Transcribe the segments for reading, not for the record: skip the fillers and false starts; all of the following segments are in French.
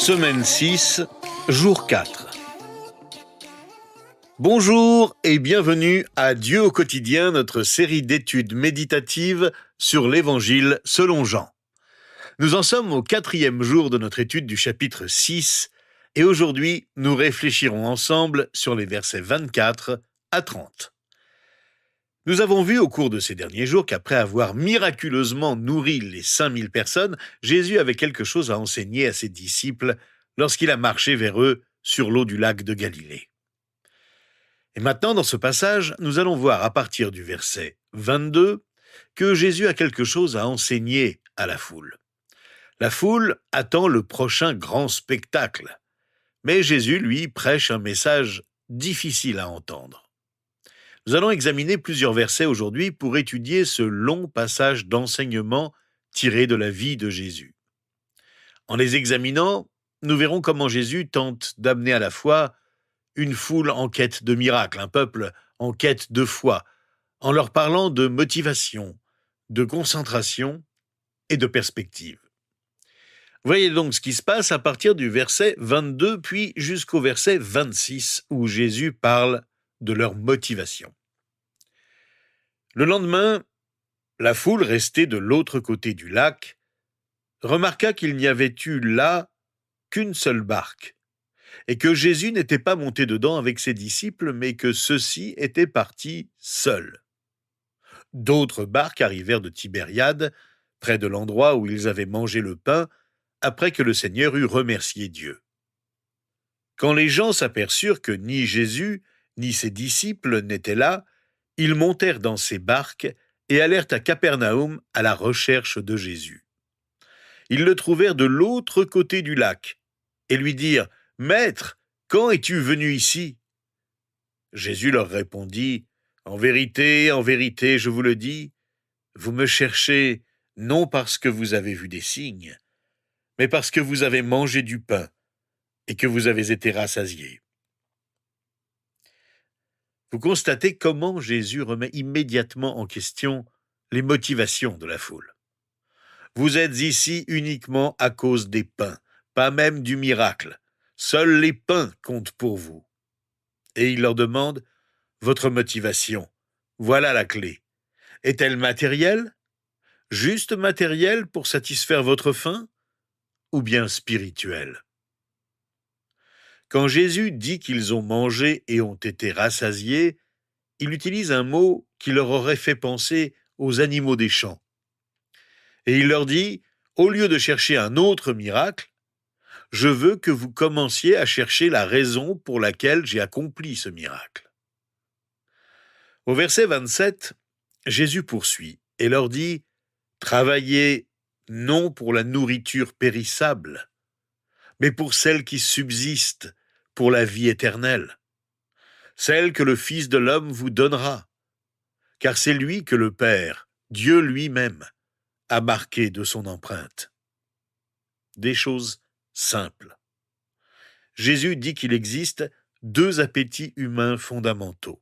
Semaine 6, jour 4. Bonjour et bienvenue à Dieu au quotidien, notre série d'études méditatives sur l'Évangile selon Jean. Nous en sommes au 4e jour de notre étude du chapitre 6 et aujourd'hui nous réfléchirons ensemble sur les versets 24 à 30. Nous avons vu au cours de ces derniers jours qu'après avoir miraculeusement nourri les 5000 personnes, Jésus avait quelque chose à enseigner à ses disciples lorsqu'il a marché vers eux sur l'eau du lac de Galilée. Et maintenant, dans ce passage, nous allons voir à partir du verset 22 que Jésus a quelque chose à enseigner à la foule. La foule attend le prochain grand spectacle, mais Jésus, lui, prêche un message difficile à entendre. Nous allons examiner plusieurs versets aujourd'hui pour étudier ce long passage d'enseignement tiré de la vie de Jésus. En les examinant, nous verrons comment Jésus tente d'amener à la fois une foule en quête de miracles, un peuple en quête de foi, en leur parlant de motivation, de concentration et de perspective. Voyez donc ce qui se passe à partir du verset 22, puis jusqu'au verset 26, où Jésus parle de leur motivation. Le lendemain, la foule restée de l'autre côté du lac remarqua qu'il n'y avait eu là qu'une seule barque, et que Jésus n'était pas monté dedans avec ses disciples, mais que ceux-ci étaient partis seuls. D'autres barques arrivèrent de Tibériade, près de l'endroit où ils avaient mangé le pain, après que le Seigneur eut remercié Dieu. Quand les gens s'aperçurent que ni Jésus, ni ses disciples n'étaient là, ils montèrent dans ces barques et allèrent à Capernaum à la recherche de Jésus. Ils le trouvèrent de l'autre côté du lac et lui dirent « Maître, quand es-tu venu ici ?» Jésus leur répondit « en vérité, je vous le dis, vous me cherchez non parce que vous avez vu des signes, mais parce que vous avez mangé du pain et que vous avez été rassasiés. » Vous constatez comment Jésus remet immédiatement en question les motivations de la foule. Vous êtes ici uniquement à cause des pains, pas même du miracle. Seuls les pains comptent pour vous. Et il leur demande, votre motivation, voilà la clé. Est-elle matérielle? Juste matérielle pour satisfaire votre faim? Ou bien spirituelle? Quand Jésus dit qu'ils ont mangé et ont été rassasiés, il utilise un mot qui leur aurait fait penser aux animaux des champs. Et il leur dit, au lieu de chercher un autre miracle, je veux que vous commenciez à chercher la raison pour laquelle j'ai accompli ce miracle. Au verset 27, Jésus poursuit et leur dit, travaillez non pour la nourriture périssable, mais pour celle qui subsiste, pour la vie éternelle, celle que le Fils de l'homme vous donnera, car c'est lui que le Père, Dieu lui-même, a marqué de son empreinte. Des choses simples. Jésus dit qu'il existe deux appétits humains fondamentaux.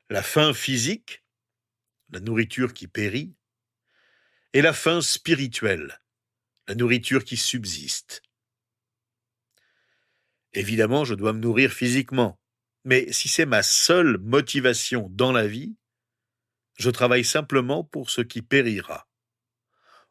La faim physique, la nourriture qui périt, et la faim spirituelle, la nourriture qui subsiste. Évidemment, je dois me nourrir physiquement, mais si c'est ma seule motivation dans la vie, je travaille simplement pour ce qui périra.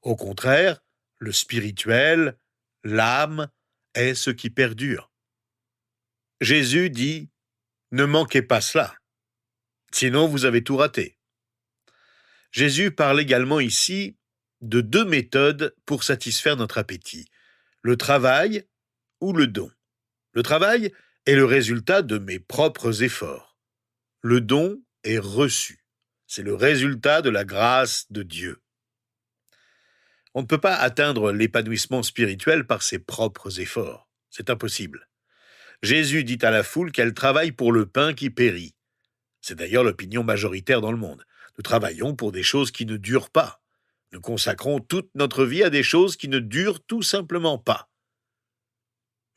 Au contraire, le spirituel, l'âme, est ce qui perdure. Jésus dit « Ne manquez pas cela, sinon vous avez tout raté ». Jésus parle également ici de deux méthodes pour satisfaire notre appétit, le travail ou le don. Le travail est le résultat de mes propres efforts. Le don est reçu. C'est le résultat de la grâce de Dieu. On ne peut pas atteindre l'épanouissement spirituel par ses propres efforts. C'est impossible. Jésus dit à la foule qu'elle travaille pour le pain qui périt. C'est d'ailleurs l'opinion majoritaire dans le monde. Nous travaillons pour des choses qui ne durent pas. Nous consacrons toute notre vie à des choses qui ne durent tout simplement pas.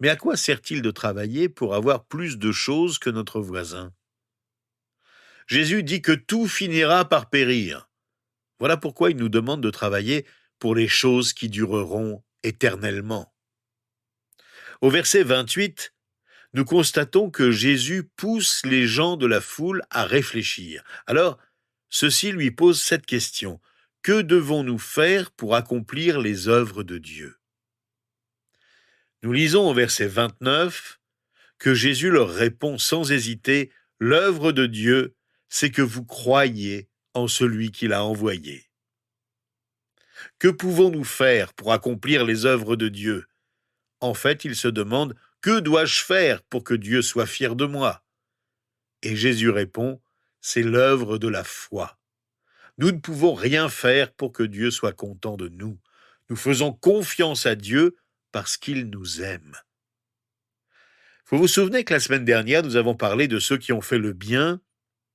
Mais à quoi sert-il de travailler pour avoir plus de choses que notre voisin? Jésus dit que tout finira par périr. Voilà pourquoi il nous demande de travailler pour les choses qui dureront éternellement. Au verset 28, nous constatons que Jésus pousse les gens de la foule à réfléchir. Alors, ceux-ci lui posent cette question. Que devons-nous faire pour accomplir les œuvres de Dieu? Nous lisons au verset 29 que Jésus leur répond sans hésiter, l'œuvre de Dieu, c'est que vous croyiez en celui qui l'a envoyé. Que pouvons-nous faire pour accomplir les œuvres de Dieu? En fait, il se demande, que dois-je faire pour que Dieu soit fier de moi? Et Jésus répond, c'est l'œuvre de la foi. Nous ne pouvons rien faire pour que Dieu soit content de nous. Nous faisons confiance à Dieu parce qu'il nous aime. Vous vous souvenez que la semaine dernière, nous avons parlé de ceux qui ont fait le bien,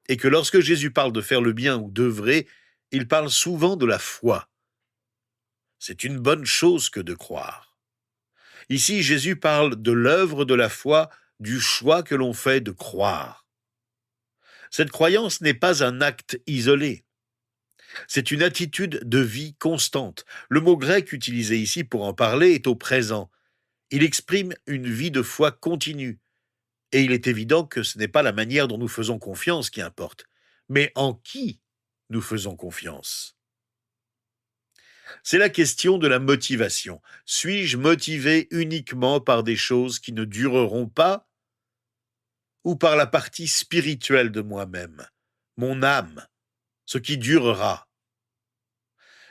et que lorsque Jésus parle de faire le bien ou d'œuvrer, il parle souvent de la foi. C'est une bonne chose que de croire. Ici, Jésus parle de l'œuvre de la foi, du choix que l'on fait de croire. Cette croyance n'est pas un acte isolé. C'est une attitude de vie constante. Le mot grec utilisé ici pour en parler est au présent. Il exprime une vie de foi continue. Et il est évident que ce n'est pas la manière dont nous faisons confiance qui importe, mais en qui nous faisons confiance. C'est la question de la motivation. Suis-je motivé uniquement par des choses qui ne dureront pas ou par la partie spirituelle de moi-même, mon âme, ce qui durera?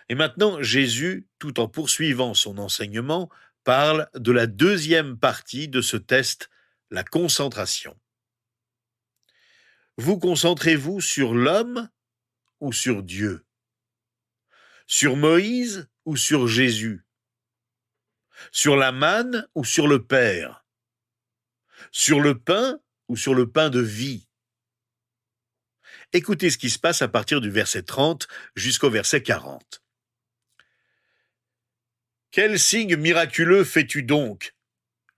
Et maintenant, Jésus, tout en poursuivant son enseignement, parle de la deuxième partie de ce test, la concentration. Vous concentrez-vous sur l'homme ou sur Dieu? Sur Moïse ou sur Jésus? Sur la manne ou sur le Père? Sur le pain ou sur le pain de vie? Écoutez ce qui se passe à partir du verset 30 jusqu'au verset 40. « Quel signe miraculeux fais-tu donc,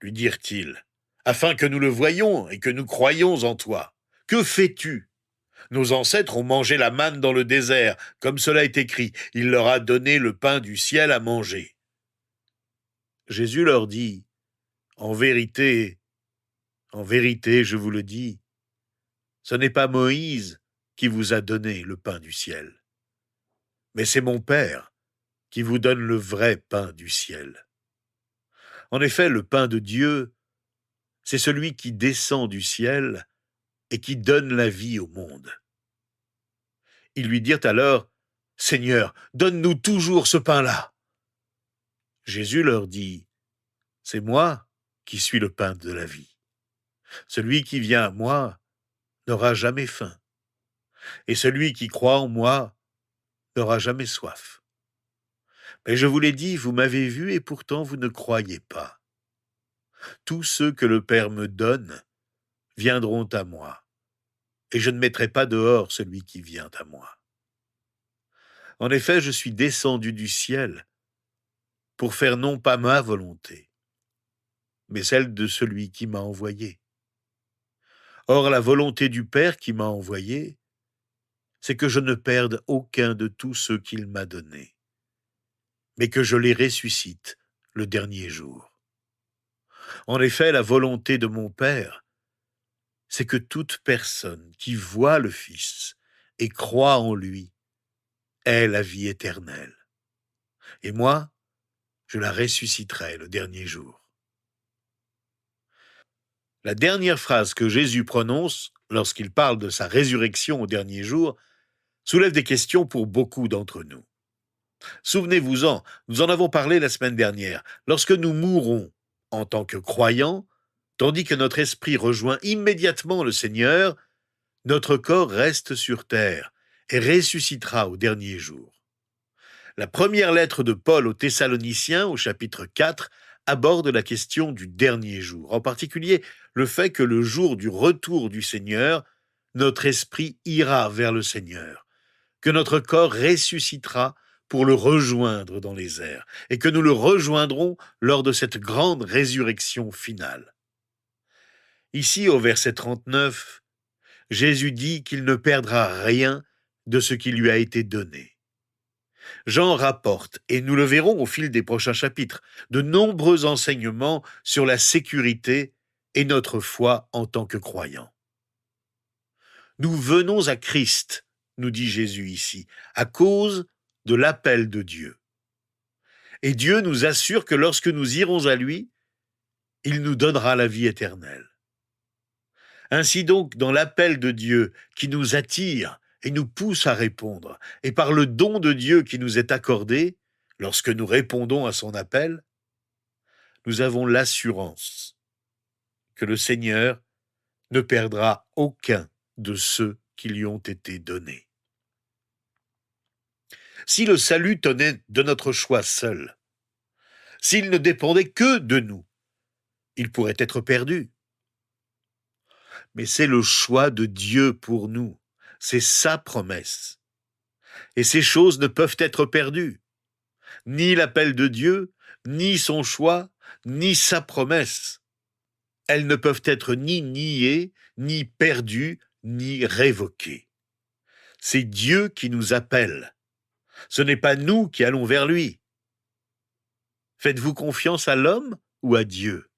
lui dirent-ils, afin que nous le voyions et que nous croyions en toi? Que fais-tu? Nos ancêtres ont mangé la manne dans le désert, comme cela est écrit, il leur a donné le pain du ciel à manger. » Jésus leur dit, en vérité, je vous le dis, ce n'est pas Moïse qui vous a donné le pain du ciel, mais c'est mon Père qui vous donne le vrai pain du ciel. En effet, le pain de Dieu, c'est celui qui descend du ciel et qui donne la vie au monde. Ils lui dirent alors, « Seigneur, donne-nous toujours ce pain-là. » Jésus leur dit, « C'est moi qui suis le pain de la vie. Celui qui vient à moi n'aura jamais faim, et celui qui croit en moi n'aura jamais soif. Mais je vous l'ai dit, vous m'avez vu, et pourtant vous ne croyez pas. Tous ceux que le Père me donne viendront à moi, et je ne mettrai pas dehors celui qui vient à moi. En effet, je suis descendu du ciel pour faire non pas ma volonté, mais celle de celui qui m'a envoyé. Or, la volonté du Père qui m'a envoyé, c'est que je ne perde aucun de tous ceux qu'il m'a donnés, mais que je les ressuscite le dernier jour. En effet, la volonté de mon Père, c'est que toute personne qui voit le Fils et croit en lui ait la vie éternelle. Et moi, je la ressusciterai le dernier jour. La dernière phrase que Jésus prononce lorsqu'il parle de sa résurrection au dernier jour soulève des questions pour beaucoup d'entre nous. Souvenez-vous-en, nous en avons parlé la semaine dernière. Lorsque nous mourrons en tant que croyants, tandis que notre esprit rejoint immédiatement le Seigneur, notre corps reste sur terre et ressuscitera au dernier jour. La première lettre de Paul aux Thessaloniciens, au chapitre 4, aborde la question du dernier jour, en particulier le fait que le jour du retour du Seigneur, notre esprit ira vers le Seigneur, que notre corps ressuscitera pour le rejoindre dans les airs, et que nous le rejoindrons lors de cette grande résurrection finale. Ici, au verset 39, Jésus dit qu'il ne perdra rien de ce qui lui a été donné. Jean rapporte, et nous le verrons au fil des prochains chapitres, de nombreux enseignements sur la sécurité et notre foi en tant que croyants. Nous venons à Christ, nous dit Jésus ici, à cause de l'appel de Dieu. Et Dieu nous assure que lorsque nous irons à lui, il nous donnera la vie éternelle. Ainsi donc, dans l'appel de Dieu qui nous attire et nous pousse à répondre, et par le don de Dieu qui nous est accordé, lorsque nous répondons à son appel, nous avons l'assurance que le Seigneur ne perdra aucun de ceux qui lui ont été donnés. Si le salut tenait de notre choix seul, s'il ne dépendait que de nous, il pourrait être perdu. Mais c'est le choix de Dieu pour nous, c'est sa promesse. Et ces choses ne peuvent être perdues. Ni l'appel de Dieu, ni son choix, ni sa promesse. Elles ne peuvent être ni niées, ni perdues, ni révoquées. C'est Dieu qui nous appelle. Ce n'est pas nous qui allons vers lui. Faites-vous confiance à l'homme ou à Dieu?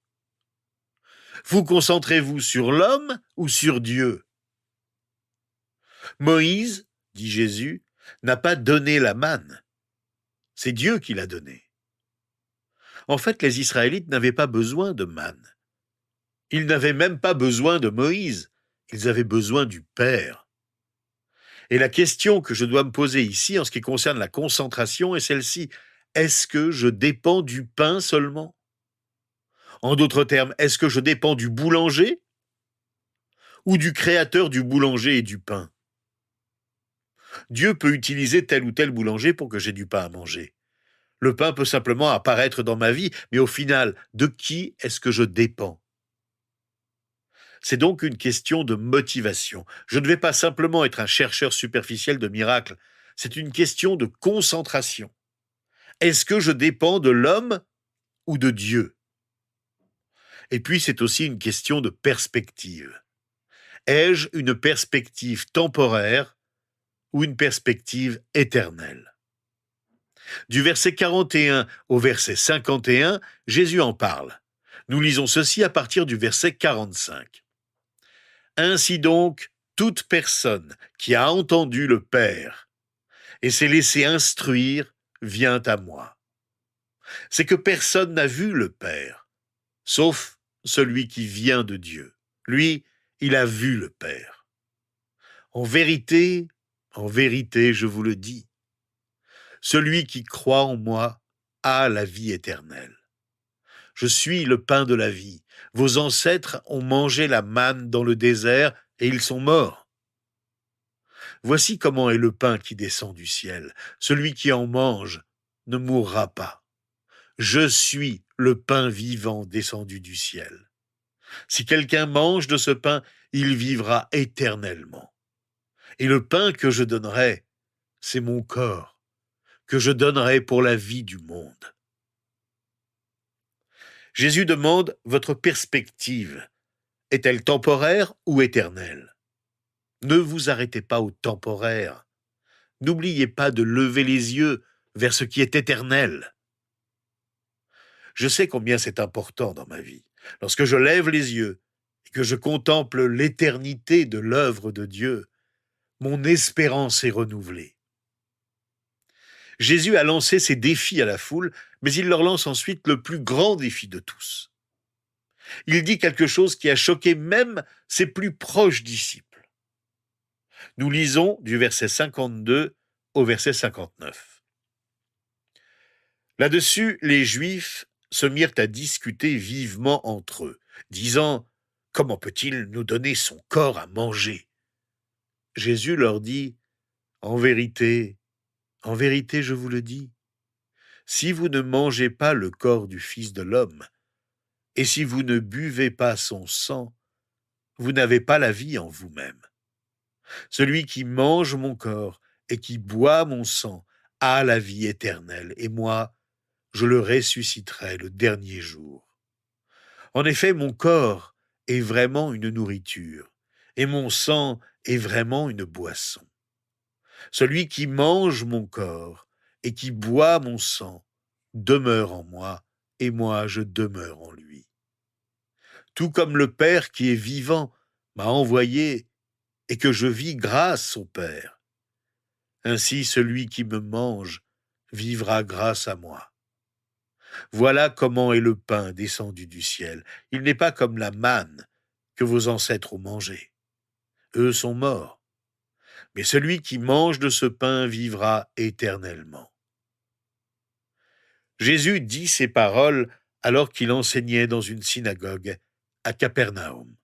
Vous concentrez-vous sur l'homme ou sur Dieu? Moïse, dit Jésus, n'a pas donné la manne. C'est Dieu qui l'a donnée. En fait, les Israélites n'avaient pas besoin de manne. Ils n'avaient même pas besoin de Moïse. Ils avaient besoin du Père. Et la question que je dois me poser ici en ce qui concerne la concentration est celle-ci. Est-ce que je dépends du pain seulement? En d'autres termes, est-ce que je dépends du boulanger ou du créateur du boulanger et du pain? Dieu peut utiliser tel ou tel boulanger pour que j'ai du pain à manger. Le pain peut simplement apparaître dans ma vie, mais au final, de qui est-ce que je dépends? C'est donc une question de motivation. Je ne vais pas simplement être un chercheur superficiel de miracles, c'est une question de concentration. Est-ce que je dépends de l'homme ou de Dieu? Et puis c'est aussi une question de perspective. Ai-je une perspective temporaire ou une perspective éternelle? Du verset 41 au verset 51, Jésus en parle. Nous lisons ceci à partir du verset 45. Ainsi donc, toute personne qui a entendu le Père et s'est laissé instruire vient à moi. C'est que personne n'a vu le Père, sauf celui qui vient de Dieu. Lui, il a vu le Père. En vérité, je vous le dis, celui qui croit en moi a la vie éternelle. Je suis le pain de la vie. Vos ancêtres ont mangé la manne dans le désert et ils sont morts. Voici comment est le pain qui descend du ciel. Celui qui en mange ne mourra pas. Je suis le pain vivant descendu du ciel. Si quelqu'un mange de ce pain, il vivra éternellement. Et le pain que je donnerai, c'est mon corps, que je donnerai pour la vie du monde. Jésus demande, votre perspective est-elle temporaire ou éternelle? Ne vous arrêtez pas au temporaire. N'oubliez pas de lever les yeux vers ce qui est éternel. Je sais combien c'est important dans ma vie. Lorsque je lève les yeux et que je contemple l'éternité de l'œuvre de Dieu, mon espérance est renouvelée. Jésus a lancé ses défis à la foule, mais il leur lance ensuite le plus grand défi de tous. Il dit quelque chose qui a choqué même ses plus proches disciples. Nous lisons du verset 52 au verset 59. Là-dessus, les Juifs se mirent à discuter vivement entre eux, disant « Comment peut-il nous donner son corps à manger ?» Jésus leur dit « En vérité, je vous le dis, si vous ne mangez pas le corps du Fils de l'homme, et si vous ne buvez pas son sang, vous n'avez pas la vie en vous-même. Celui qui mange mon corps et qui boit mon sang a la vie éternelle, et moi, je le ressusciterai le dernier jour. En effet, mon corps est vraiment une nourriture, et mon sang est vraiment une boisson. Celui qui mange mon corps et qui boit mon sang demeure en moi, et moi je demeure en lui. Tout comme le Père qui est vivant m'a envoyé et que je vis grâce au Père, ainsi celui qui me mange vivra grâce à moi. Voilà comment est le pain descendu du ciel. Il n'est pas comme la manne que vos ancêtres ont mangée. Eux sont morts. Mais celui qui mange de ce pain vivra éternellement. Jésus dit ces paroles alors qu'il enseignait dans une synagogue à Capernaum.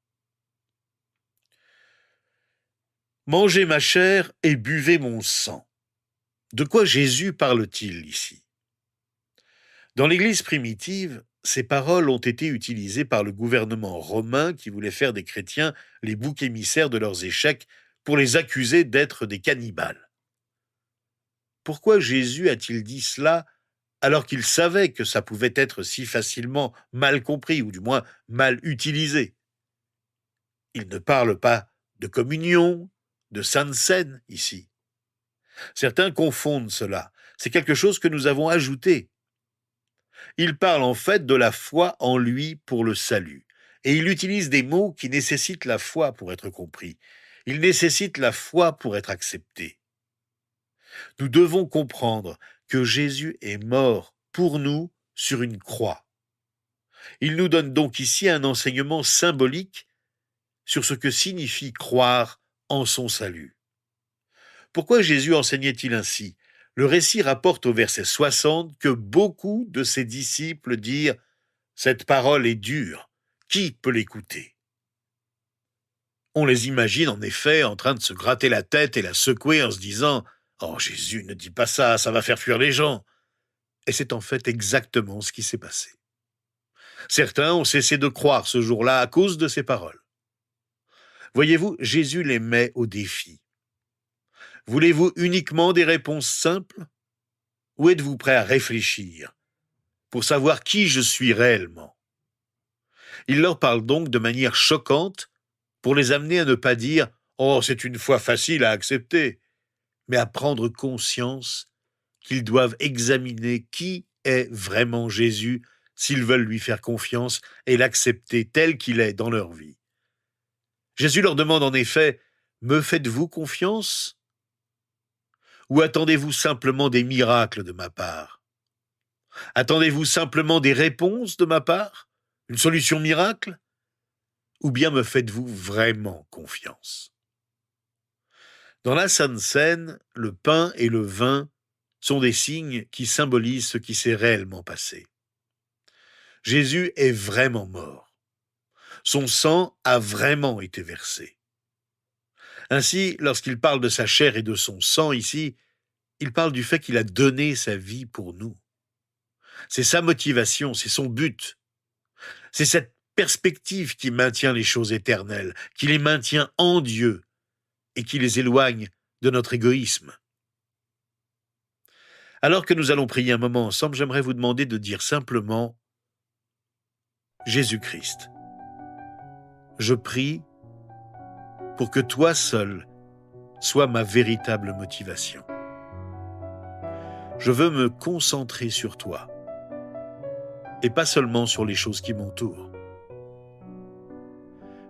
Mangez ma chair et buvez mon sang. De quoi Jésus parle-t-il ici? Dans l'Église primitive, ces paroles ont été utilisées par le gouvernement romain qui voulait faire des chrétiens les boucs émissaires de leurs échecs pour les accuser d'être des cannibales. Pourquoi Jésus a-t-il dit cela alors qu'il savait que ça pouvait être si facilement mal compris ou du moins mal utilisé? Il ne parle pas de communion, de sainte seine ici. Certains confondent cela. C'est quelque chose que nous avons ajouté. Il parle en fait de la foi en lui pour le salut. Et il utilise des mots qui nécessitent la foi pour être compris. Il nécessite la foi pour être accepté. Nous devons comprendre que Jésus est mort pour nous sur une croix. Il nous donne donc ici un enseignement symbolique sur ce que signifie croire en son salut. Pourquoi Jésus enseignait-il ainsi? Le récit rapporte au verset 60 que beaucoup de ses disciples dirent « Cette parole est dure, qui peut l'écouter ?» On les imagine en effet en train de se gratter la tête et la secouer en se disant « Oh Jésus, ne dis pas ça, ça va faire fuir les gens !» Et c'est en fait exactement ce qui s'est passé. Certains ont cessé de croire ce jour-là à cause de ces paroles. Voyez-vous, Jésus les met au défi. Voulez-vous uniquement des réponses simples? Ou êtes-vous prêt à réfléchir pour savoir qui je suis réellement? Il leur parle donc de manière choquante pour les amener à ne pas dire « Oh, c'est une foi facile à accepter », mais à prendre conscience qu'ils doivent examiner qui est vraiment Jésus s'ils veulent lui faire confiance et l'accepter tel qu'il est dans leur vie. Jésus leur demande en effet « Me faites-vous confiance ? Ou attendez-vous simplement des miracles de ma part? Attendez-vous simplement des réponses de ma part? Une solution miracle? Ou bien me faites-vous vraiment confiance ?» Dans la Sainte Seine, le pain et le vin sont des signes qui symbolisent ce qui s'est réellement passé. Jésus est vraiment mort. Son sang a vraiment été versé. Ainsi, lorsqu'il parle de sa chair et de son sang ici, il parle du fait qu'il a donné sa vie pour nous. C'est sa motivation, c'est son but. C'est cette perspective qui maintient les choses éternelles, qui les maintient en Dieu et qui les éloigne de notre égoïsme. Alors que nous allons prier un moment ensemble, j'aimerais vous demander de dire simplement « Jésus-Christ, je prie pour que toi seul sois ma véritable motivation. Je veux me concentrer sur toi et pas seulement sur les choses qui m'entourent.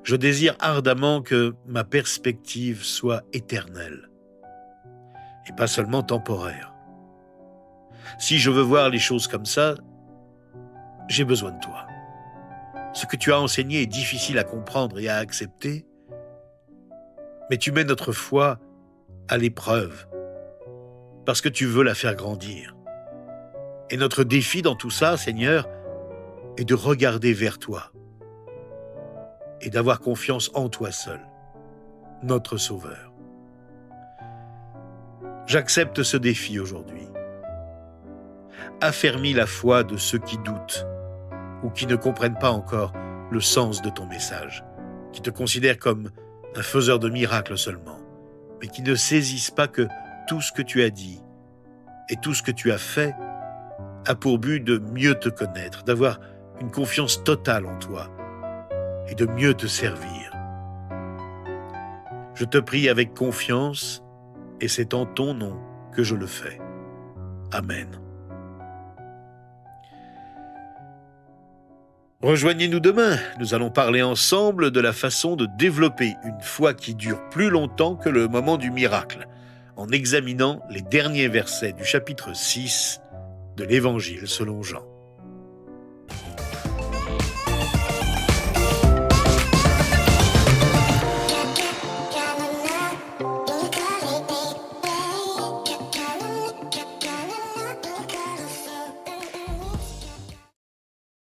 Je désire ardemment que ma perspective soit éternelle et pas seulement temporaire. Si je veux voir les choses comme ça, j'ai besoin de toi. Ce que tu as enseigné est difficile à comprendre et à accepter, mais tu mets notre foi à l'épreuve parce que tu veux la faire grandir. Et notre défi dans tout ça, Seigneur, est de regarder vers toi et d'avoir confiance en toi seul, notre Sauveur. J'accepte ce défi aujourd'hui. Affermis la foi de ceux qui doutent ou qui ne comprennent pas encore le sens de ton message, qui te considèrent comme un faiseur de miracles seulement, mais qui ne saisissent pas que tout ce que tu as dit et tout ce que tu as fait a pour but de mieux te connaître, d'avoir une confiance totale en toi et de mieux te servir. Je te prie avec confiance et c'est en ton nom que je le fais. Amen. Rejoignez-nous demain, nous allons parler ensemble de la façon de développer une foi qui dure plus longtemps que le moment du miracle, en examinant les derniers versets du chapitre 6 de l'Évangile selon Jean.